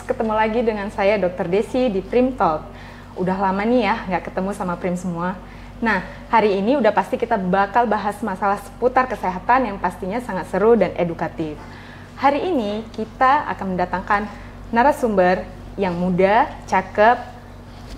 ketemu lagi dengan saya Dr. Desi di Prim Talk. Udah lama nih ya nggak ketemu sama Prim semua. Nah, hari ini udah pasti kita bakal bahas masalah seputar kesehatan yang pastinya sangat seru dan edukatif. Hari ini kita akan mendatangkan narasumber yang muda, cakep,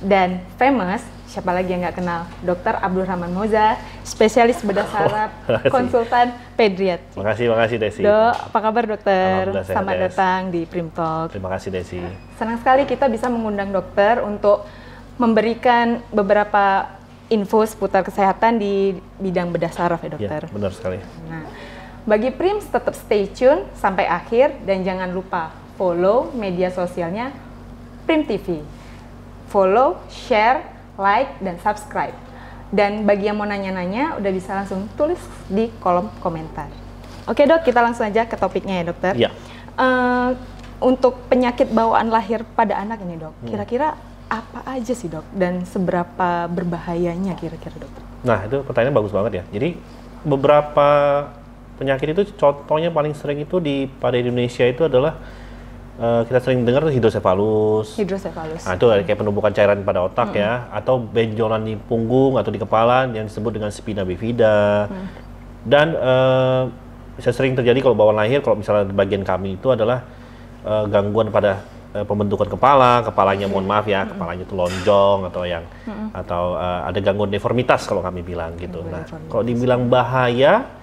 dan famous. Siapa lagi yang nggak kenal? Dr. Abdul Rahman Moza, spesialis bedah saraf, konsultan pediatri. Makasih Desi. Dok, apa kabar dokter? Alhamdulillah sehat, Selamat Des. datang di Prim Talk. Terima kasih Desi. Senang sekali kita bisa mengundang dokter untuk memberikan beberapa info seputar kesehatan di bidang bedah saraf ya dokter. Ya, benar sekali. Nah, bagi Prims tetap stay tune sampai akhir dan jangan lupa follow media sosialnya Prim TV. Follow, share, like, dan subscribe. Dan bagi yang mau nanya-nanya, udah bisa langsung tulis di kolom komentar. Oke dok, kita langsung aja ke topiknya ya dokter. Iya. Untuk penyakit bawaan lahir pada anak ini dok, kira-kira apa aja sih dok? Dan seberapa berbahayanya kira-kira dokter? Nah, itu pertanyaan bagus banget ya. Jadi, beberapa penyakit itu contohnya paling sering itu pada Indonesia itu adalah kita sering dengar hidrosefalus. Hidrosefalus. Nah, itu kayak penumpukan cairan pada otak ya, atau benjolan di punggung atau di kepala yang disebut dengan spina bifida. Dan bisa sering terjadi kalau bawaan lahir, kalau misalnya di bagian kami itu adalah gangguan pada pembentukan kepalanya mohon maaf ya, kepalanya itu lonjong atau ada gangguan deformitas kalau kami bilang gitu. Nah, kalau dibilang bahaya,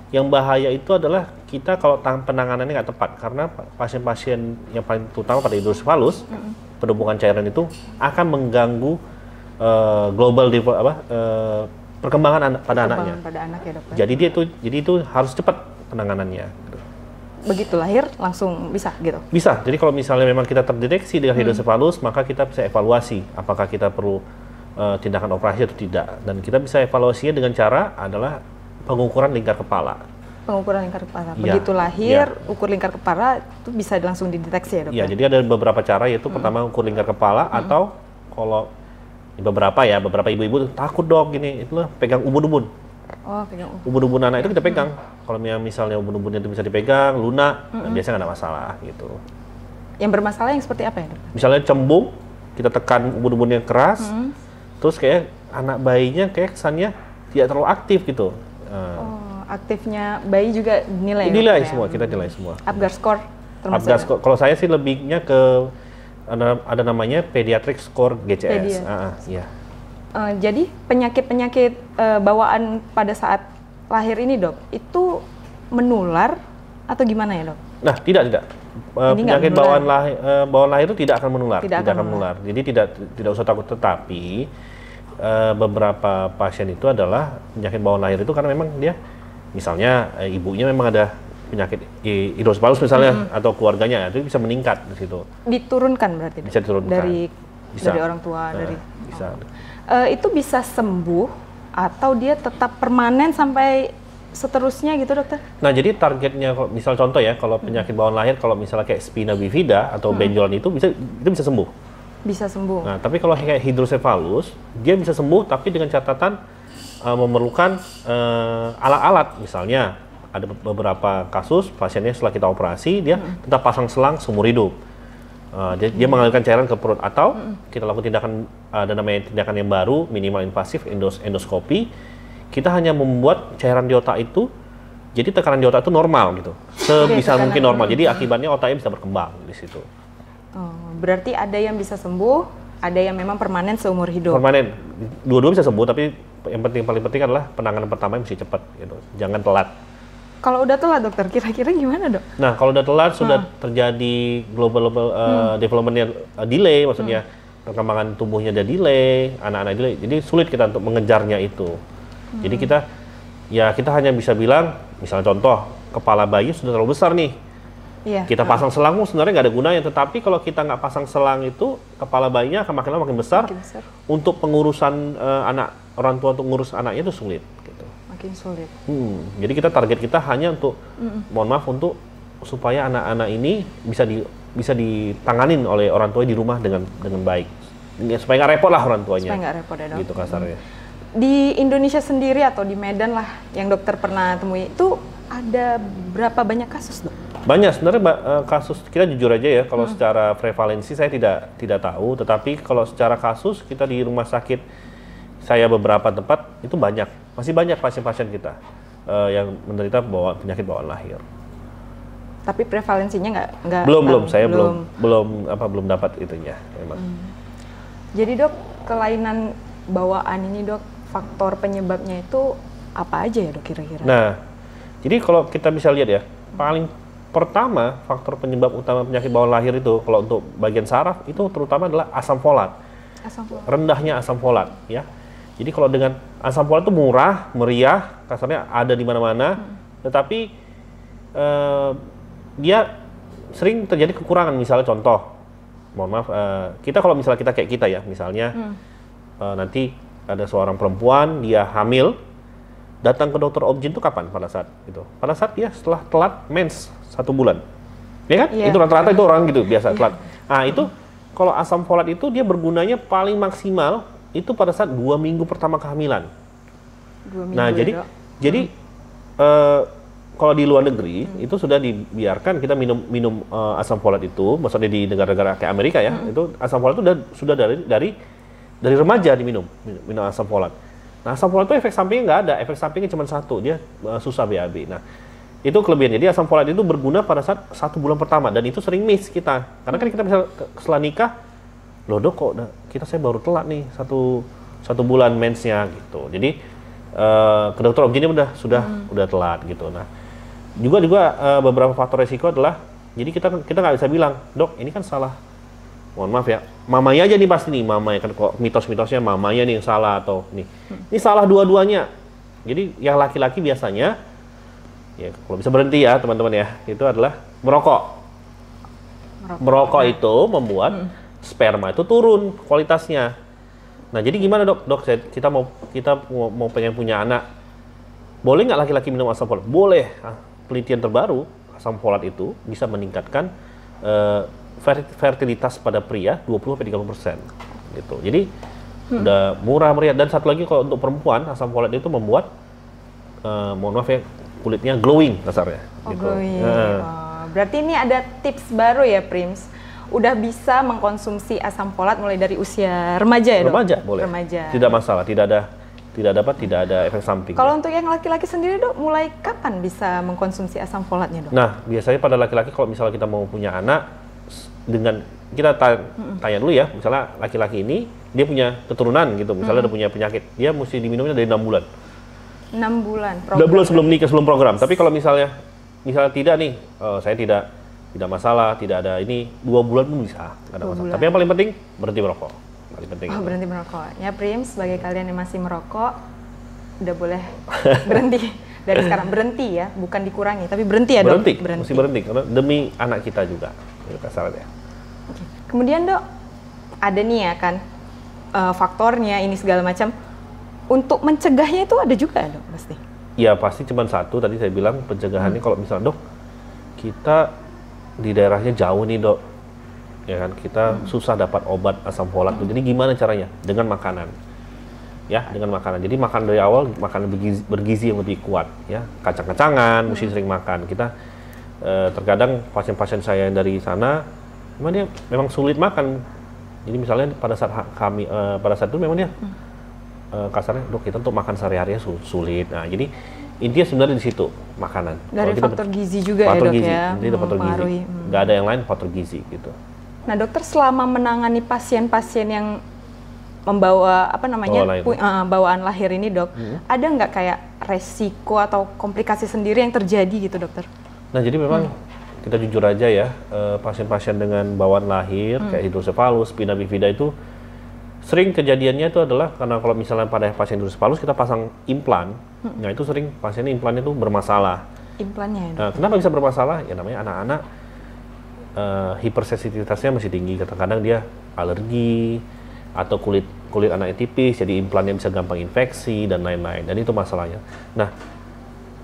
yang bahaya itu adalah kita kalau penanganannya nggak tepat, karena pasien-pasien yang paling terutama pada hidrosefalus, penumpukan cairan itu akan mengganggu perkembangan pada anaknya. Pada anak ya dokter. Jadi itu harus cepat penanganannya. Begitu lahir langsung bisa gitu? Bisa. Jadi kalau misalnya memang kita terdeteksi dengan hidrosefalus, maka kita bisa evaluasi apakah kita perlu tindakan operasi atau tidak. Dan kita bisa evaluasinya dengan cara adalah pengukuran lingkar kepala. Pengukuran lingkar kepala. Ya, Begitu lahir, ukur lingkar kepala itu bisa langsung dideteksi ya dokter? Ya, jadi ada beberapa cara, yaitu pertama ukur lingkar kepala, atau kalau beberapa ibu-ibu takut dok gini, itulah pegang ubun-ubun. Oh, pegang ubun-ubun anak itu kita pegang. Kalau misalnya ubun-ubunnya itu bisa dipegang, lunak, biasanya nggak ada masalah gitu. Yang bermasalah yang seperti apa ya dok? Misalnya cembung, kita tekan ubun-ubunnya keras, terus kayak anak bayinya kayak kesannya tidak terlalu aktif gitu. Aktifnya bayi juga dinilai? Dinilai semua, kita nilai semua. Apgar score termasuk? Apgar score, kalau saya sih lebihnya ke ada namanya pediatric score GCS. Iya. Jadi penyakit-penyakit bawaan pada saat lahir ini dok, itu menular atau gimana ya dok? Nah, tidak. Penyakit bawaan lahir itu tidak akan menular. Tidak akan menular. Jadi tidak usah takut. Tetapi beberapa pasien itu adalah penyakit bawaan lahir itu karena memang dia, misalnya ibunya memang ada penyakit hidrosefalus misalnya, atau keluarganya, itu bisa meningkat di situ. Diturunkan berarti? Bisa diturunkan. Dari orang tua? Bisa. Itu bisa sembuh atau dia tetap permanen sampai seterusnya gitu dokter? Nah, jadi targetnya, misal contoh ya, kalau penyakit bawaan lahir, kalau misalnya kayak spina bifida atau benjolan itu bisa sembuh. Bisa sembuh. Nah, tapi kalau kayak hidrosefalus, dia bisa sembuh tapi dengan catatan memerlukan alat-alat. Misalnya ada beberapa kasus pasiennya setelah kita operasi dia tetap pasang selang seumur hidup. Dia mengalirkan cairan ke perut, atau kita lakukan ada namanya tindakan yang baru, minimal invasif endoskopi. Kita hanya membuat cairan di otak itu, jadi tekanan di otak itu normal gitu, sebisa mungkin normal. Jadi akibatnya otaknya bisa berkembang di situ. Berarti ada yang bisa sembuh, ada yang memang permanen seumur hidup. Permanen, dua-dua bisa sembuh, tapi yang paling penting adalah penanganan pertama yang mesti cepat gitu, jangan telat. Kalau udah telat dokter, kira-kira gimana dok? Nah, kalau udah telat sudah terjadi global development-nya delay, maksudnya perkembangan tubuhnya ada delay, anak-anak delay, jadi sulit kita untuk mengejarnya itu. Jadi kita hanya bisa bilang, misalnya contoh, kepala bayi sudah terlalu besar nih. Kita pasang selang sebenarnya nggak ada gunanya, tetapi kalau kita nggak pasang selang itu, kepala bayinya akan makin lama makin besar. Untuk pengurusan orang tua untuk ngurus anaknya itu sulit. Gitu. Makin sulit. Jadi target kita hanya untuk, mohon maaf, supaya anak-anak ini bisa ditanganin oleh orang tua di rumah dengan baik, supaya nggak repot lah orang tuanya. Supaya nggak repot ya dok. Gitu kasarnya. Di Indonesia sendiri atau di Medan lah yang dokter pernah temui itu ada berapa banyak kasus dok? Banyak sebenarnya kasus, kita jujur aja ya, kalau secara prevalensi saya tidak tahu, tetapi kalau secara kasus kita di rumah sakit saya beberapa tempat itu masih banyak pasien-pasien kita yang menderita penyakit bawaan lahir. Tapi prevalensinya nggak belum dapat itunya memang. Jadi dok, kelainan bawaan ini dok, faktor penyebabnya itu apa aja ya dok kira-kira? Nah, jadi kalau kita bisa lihat ya, paling pertama faktor penyebab utama penyakit bawaan lahir itu kalau untuk bagian saraf itu terutama adalah asam folat. Rendahnya asam folat ya. Jadi kalau dengan asam folat itu murah, meriah, kasarnya ada di mana-mana, tetapi dia sering terjadi kekurangan. Misalnya contoh, mohon maaf, kita kalau misalnya kita kayak kita ya, misalnya nanti ada seorang perempuan, dia hamil, datang ke dokter obgyn itu kapan? Pada saat itu. Pada saat dia setelah telat mens 1 bulan. Ya kan? Itu rata-rata itu orang gitu, biasa telat. Nah itu, kalau asam folat itu dia bergunanya paling maksimal itu pada saat 2 minggu pertama kehamilan. 2 minggu nah, jadi kalau di luar negeri itu sudah dibiarkan kita minum asam folat itu, maksudnya di negara-negara kayak Amerika ya, itu asam folat itu sudah dari remaja diminum asam folat. Nah, asam folat itu efek sampingnya nggak ada, efek sampingnya cuma satu, dia susah BAB. Nah, itu kelebihannya. Jadi asam folat itu berguna pada saat 1 bulan pertama dan itu sering miss kita, karena kan kita bisa setelah nikah, loh dok kok saya baru telat nih satu bulan mensnya gitu. Jadi ke dokter obgynnya udah telat gitu. Nah, juga beberapa faktor resiko adalah, jadi kita nggak bisa bilang, dok ini kan salah, mohon maaf ya, mamanya aja nih pasti nih, mamanya kan kok mitos-mitosnya mamanya nih yang salah atau ini salah dua-duanya. Jadi yang laki-laki biasanya, ya kalau bisa berhenti ya teman-teman ya, itu adalah merokok. Merokok itu membuat sperma itu turun kualitasnya. Nah jadi gimana dok? Kita mau pengen punya anak, boleh nggak laki-laki minum asam folat? Boleh. Penelitian terbaru, asam folat itu bisa meningkatkan fertilitas pada pria 20-30% gitu. Jadi udah murah meriah. Dan satu lagi kalau untuk perempuan, asam folat itu membuat mohon maaf ya, kulitnya glowing kasarnya. Gitu. Glowing. Berarti ini ada tips baru ya Prims. Udah bisa mengkonsumsi asam folat mulai dari usia remaja ya dok? Remaja boleh. Remaja. Tidak masalah, tidak ada efek samping. Kalau untuk yang laki-laki sendiri dok, mulai kapan bisa mengkonsumsi asam folatnya dok? Nah, biasanya pada laki-laki kalau misalnya kita mau punya anak, dengan kita tanya dulu ya, misalnya laki-laki ini dia punya keturunan gitu, misalnya udah punya penyakit, dia mesti diminumnya dari 6 bulan. 6 bulan. 6 bulan sebelum nikah, sebelum program. Tapi kalau misalnya tidak nih, saya tidak masalah, tidak ada ini, 2 bulan pun bisa, nggak ada masalah. Tapi yang paling penting berhenti merokok. Paling penting. Berhenti merokok. Ya Prims, sebagai kalian yang masih merokok, udah boleh berhenti dari sekarang. Berhenti ya, bukan dikurangi, tapi berhenti ya dok. Berhenti. Mesti berhenti karena demi anak kita juga. Itu kasarnya. Kemudian dok, ada nih ya kan faktornya ini segala macam. Untuk mencegahnya itu ada juga dok pasti? Ya pasti cuma satu, tadi saya bilang pencegahannya kalau misalnya dok, kita di daerahnya jauh nih dok, ya kan kita susah dapat obat asam folat. Jadi gimana caranya? Dengan makanan. Ya, dengan makanan. Jadi makan dari awal, makanan bergizi yang lebih kuat ya. Kacang-kacangan, mesti sering makan. Kita terkadang pasien-pasien saya yang dari sana memang dia memang sulit makan. Jadi misalnya pada saat itu memang dia kasarnya, dok kita untuk makan sehari-harinya sulit. Nah, jadi intinya sebenarnya di situ makanan. Dari faktor gizi juga ya dok ya. Jadi faktor gizi. Nggak ada yang lain, faktor gizi gitu. Nah dokter, selama menangani pasien-pasien yang membawa bawaan lahir ini dok, ada nggak kayak resiko atau komplikasi sendiri yang terjadi gitu dokter? Nah jadi memang kita jujur aja ya, pasien-pasien dengan bawaan lahir kayak hidrosefalus, spina bifida itu sering kejadiannya itu adalah karena kalau misalnya pada pasien hidrosefalus kita pasang implan, nah itu sering pasiennya implannya itu bermasalah. Implannya? Nah, kenapa bisa bermasalah? Ya namanya anak-anak hipersensitivitasnya masih tinggi, kadang-kadang dia alergi atau kulit anaknya tipis, jadi implannya bisa gampang infeksi dan lain-lain, dan itu masalahnya. Nah,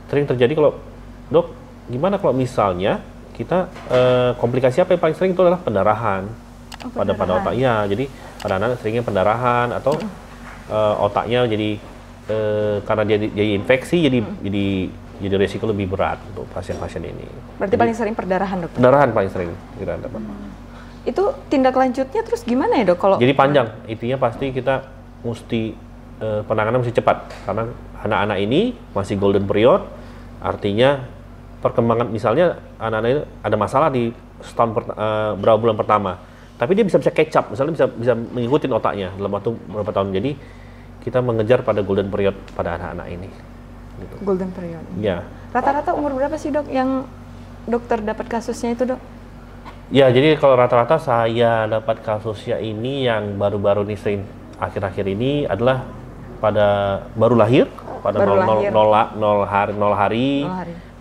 sering terjadi kalau dok, gimana kalau misalnya kita komplikasi apa yang paling sering itu adalah pendarahan pada otak. Ya, jadi pada anak seringnya pendarahan atau otaknya jadi karena dia infeksi jadi Jadi risiko lebih berat untuk pasien-pasien ini. Berarti paling sering perdarahan, Dokter? Perdarahan paling sering kita dapat. Itu tindak lanjutnya terus gimana ya, Dok? Kalau jadi panjang, intinya pasti kita mesti penanganan mesti cepat karena anak-anak ini masih golden period, artinya perkembangan misalnya anak-anak ini ada masalah di setahun berapa bulan pertama, tapi dia bisa catch up, misalnya bisa mengikuti otaknya dalam waktu beberapa tahun. Jadi kita mengejar pada golden period pada anak-anak ini. Gitu. Golden period. Ya. Rata-rata umur berapa sih, Dok, yang dokter dapat kasusnya itu, Dok? Ya, jadi kalau rata-rata saya dapat kasusnya ini yang baru-baru ini sering akhir-akhir ini adalah pada baru lahir, pada 0 hari,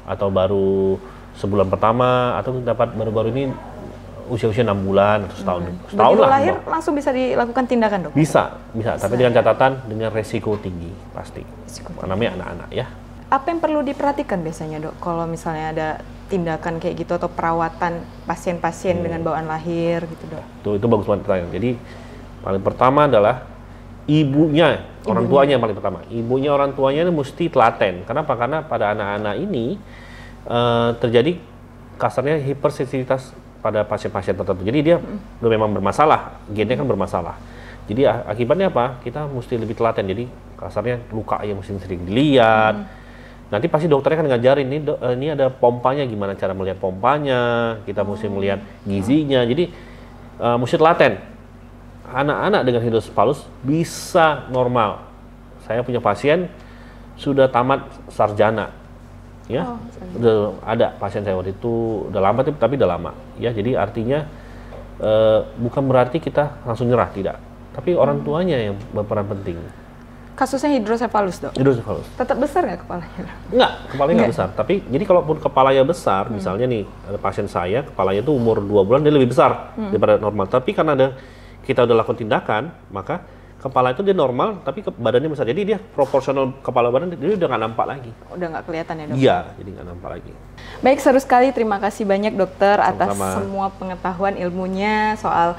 atau baru sebulan pertama, atau dapat baru-baru ini usia-usia 6 bulan atau setahun. Setahun begitu lah. Lahir langsung bisa dilakukan tindakan, Dok? Bisa, tapi dengan catatan dengan resiko tinggi pasti. Namanya anak-anak ya. Apa yang perlu diperhatikan biasanya, Dok, kalau misalnya ada tindakan kayak gitu atau perawatan pasien-pasien dengan bawaan lahir gitu, Dok? Itu bagus banget pertanyaan. Jadi paling pertama adalah ibunya, orang tuanya yang paling pertama. Ibunya, orang tuanya ini mesti telaten. Kenapa? Karena pada anak-anak ini terjadi kasarnya hipersensitivitas pada pasien-pasien tertentu. Jadi dia memang bermasalah, gennya kan bermasalah. Jadi akibatnya apa? Kita mesti lebih telaten. Jadi kasarnya luka yang mesti sering dilihat. Nanti pasti dokternya kan ngajarin ini ada pompanya, gimana cara melihat pompanya. Kita mesti melihat gizinya. Jadi mesti telaten. Anak-anak dengan hidrocephalus bisa normal. Saya punya pasien sudah tamat sarjana. Ya, udah ada pasien saya waktu itu udah lama tapi udah lama ya. Jadi artinya bukan berarti kita langsung nyerah, tidak, tapi orang tuanya yang berperan penting. Kasusnya hidrocephalus, Dok? Hidrocephalus. Tetap besar nggak kepalanya? Enggak, kepalanya nggak besar. Tapi jadi kalaupun kepalanya besar, misalnya nih ada pasien saya kepalanya itu umur 2 bulan dia lebih besar daripada normal. Tapi karena kita udah lakukan tindakan, maka kepala itu dia normal, tapi badannya besar. Jadi dia proporsional kepala badan, dia udah nggak nampak lagi. Udah nggak kelihatan ya, Dok? Iya, jadi nggak nampak lagi. Baik, seru sekali. Terima kasih banyak, Dokter, atas Sama-sama. semua pengetahuan ilmunya soal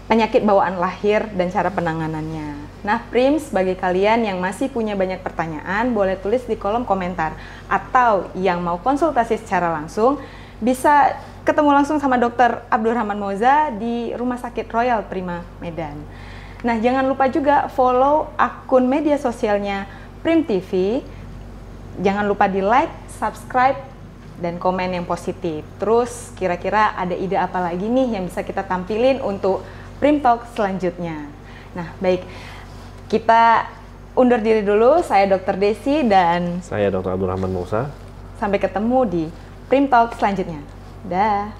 penyakit bawaan lahir dan cara penanganannya. Nah, Prims, bagi kalian yang masih punya banyak pertanyaan, boleh tulis di kolom komentar. Atau yang mau konsultasi secara langsung, bisa ketemu langsung sama Dr. Abdurrahman Moza di Rumah Sakit Royal Prima Medan. Nah, jangan lupa juga follow akun media sosialnya Prim TV. Jangan lupa di like, subscribe, dan komen yang positif. Terus, kira-kira ada ide apa lagi nih yang bisa kita tampilin untuk Prim Talk selanjutnya. Nah, baik. Kita undur diri dulu. Saya Dr. Desi dan Saya Dr. Abdurrahman Moza. sampai ketemu di Prim Talk selanjutnya. Dah.